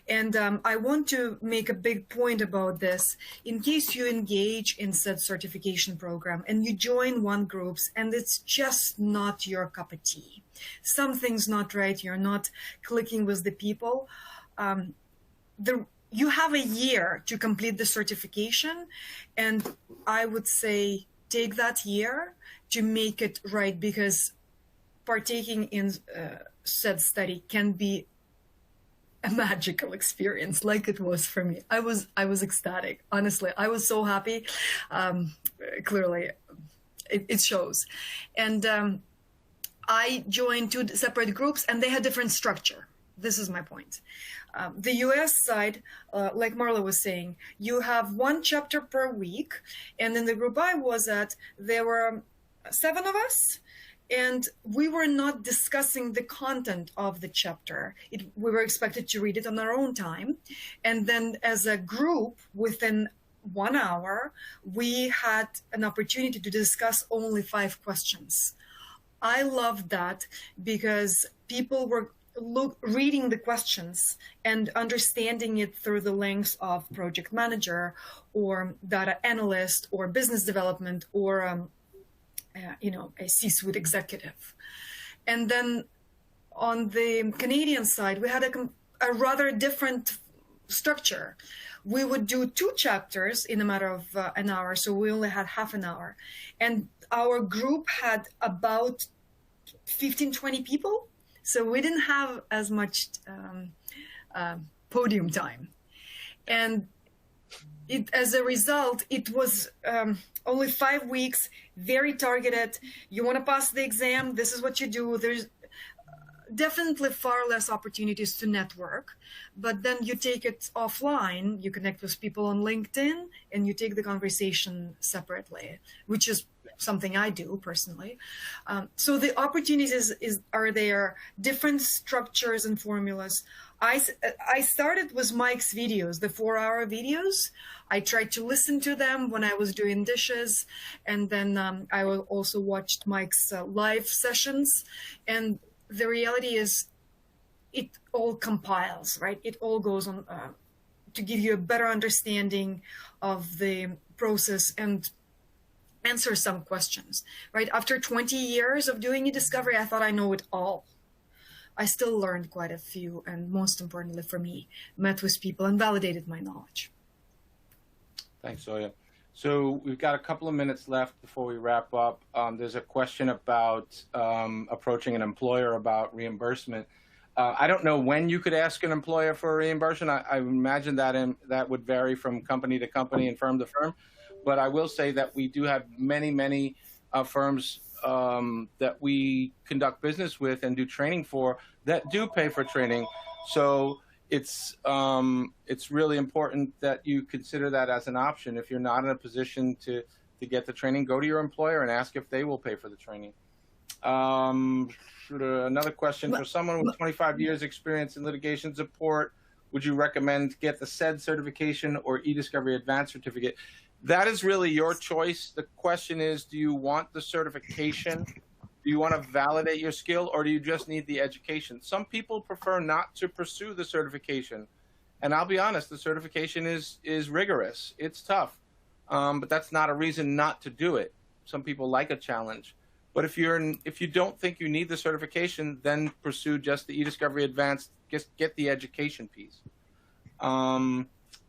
And I want to make a big point about this in case you engage in said certification program and you join one groups and it's just not your cup of tea. Something's not right. You're not clicking with the people. you have a year to complete the certification, and I would say take that year to make it right, because partaking in said study can be a magical experience, like it was for me. I was ecstatic. Honestly, I was so happy. Clearly, it shows. And I joined 2 separate groups, and they had different structure. This is my point. The US side, like Marla was saying, you have 1 chapter per week. And in the group I was at, there were 7 of us, and we were not discussing the content of the chapter. We were expected to read it on our own time. And then as a group, within 1 hour, we had an opportunity to discuss only 5 questions. I loved that because people were reading the questions and understanding it through the lens of project manager or data analyst or business development or a C-suite executive. And then on the Canadian side, we had a rather different structure. We would do 2 chapters in a matter of an hour, so we only had half an hour. And our group had about 15-20 people, so we didn't have as much podium time. And as a result, it was only 5 weeks, very targeted. You want to pass the exam, this is what you do. There's definitely far less opportunities to network, but then you take it offline, you connect with people on LinkedIn, and you take the conversation separately, which is something I do personally. So the opportunities are there, different structures and formulas. I started with Mike's videos, the 4-hour videos. I tried to listen to them when I was doing dishes. And then I also watched Mike's live sessions. And the reality is it all compiles, right? It all goes on to give you a better understanding of the process and answer some questions, right? After 20 years of doing eDiscovery, I thought I know it all. I still learned quite a few, and most importantly for me, met with people and validated my knowledge. Thanks, Zoya. So we've got a couple of minutes left before we wrap up. There's a question about approaching an employer about reimbursement. I don't know when you could ask an employer for a reimbursement. I imagine that would vary from company to company and firm to firm. But I will say that we do have many firms that we conduct business with and do training for that do pay for training. So it's really important that you consider that as an option. If you're not in a position to get the training, go to your employer and ask if they will pay for the training. Another question, for someone with 25 years experience in litigation support, would you recommend get the ACEDS certification or eDiscovery Advanced Certificate? That is really your choice. The question is, do you want the certification? Do you want to validate your skill, or do you just need the education? Some people prefer not to pursue the certification. And I'll be honest, the certification is rigorous. It's tough, but that's not a reason not to do it. Some people like a challenge. But if you don't think you need the certification, then pursue just the eDiscovery Advanced, just get the education piece.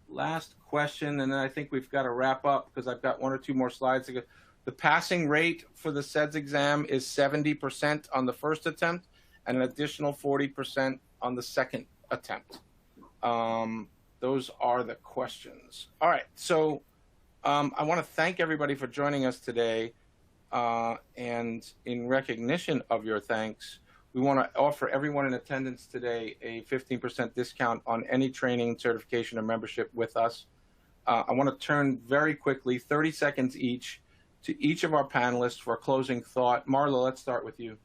Last question, and then I think we've got to wrap up because I've got 1 or 2 more slides to go. The passing rate for the ACEDS exam is 70% on the first attempt and an additional 40% on the second attempt. Those are the questions. All right, so I want to thank everybody for joining us today. And in recognition of your thanks, we want to offer everyone in attendance today a 15% discount on any training, certification, or membership with us. I want to turn very quickly, 30 seconds each, to each of our panelists for a closing thought. Marla, let's start with you.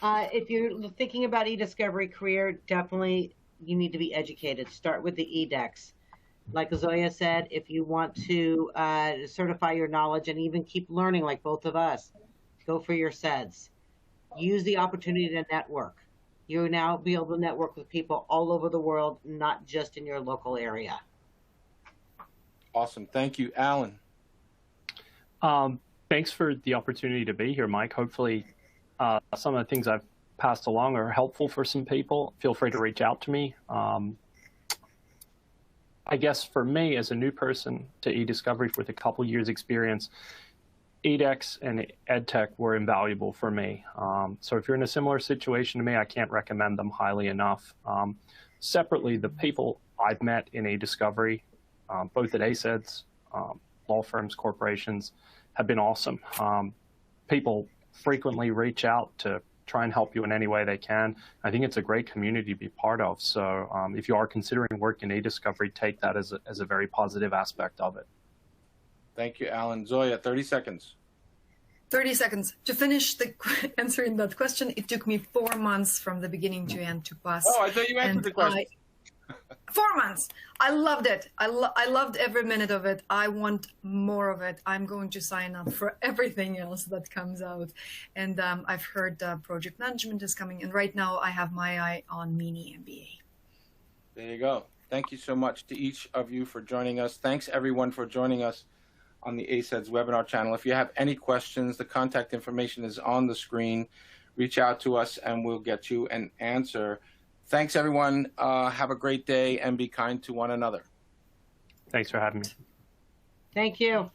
If you're thinking about eDiscovery career, definitely you need to be educated. Start with the eDex. Like Zoya said, if you want to certify your knowledge and even keep learning like both of us, go for your ACEDS. Use the opportunity to network. You'll now be able to network with people all over the world, not just in your local area. Awesome. Thank you. Alan. Thanks for the opportunity to be here, Mike. Hopefully some of the things I've passed along are helpful for some people. Feel free to reach out to me. I guess for me, as a new person to eDiscovery with a couple years experience, edX and EdTech were invaluable for me. So if you're in a similar situation to me, I can't recommend them highly enough. Separately, the people I've met in eDiscovery, both at ACEDS, law firms, corporations, have been awesome. People frequently reach out to try and help you in any way they can. I think it's a great community to be part of. So if you are considering work in eDiscovery, take that as a very positive aspect of it. Thank you, Alan. Zoya, 30 seconds. 30 seconds. To finish answering that question, it took me 4 months from the beginning to end to pass. Oh, I thought you answered the question. 4 months. I loved it. I loved every minute of it. I want more of it. I'm going to sign up for everything else that comes out. And I've heard project management is coming. And right now I have my eye on MiniMBA. There you go. Thank you so much to each of you for joining us. Thanks, everyone, for joining us on the ACEDS webinar channel. If you have any questions, the contact information is on the screen. Reach out to us and we'll get you an answer. Thanks, everyone. Have a great day and be kind to one another. Thanks for having me. Thank you.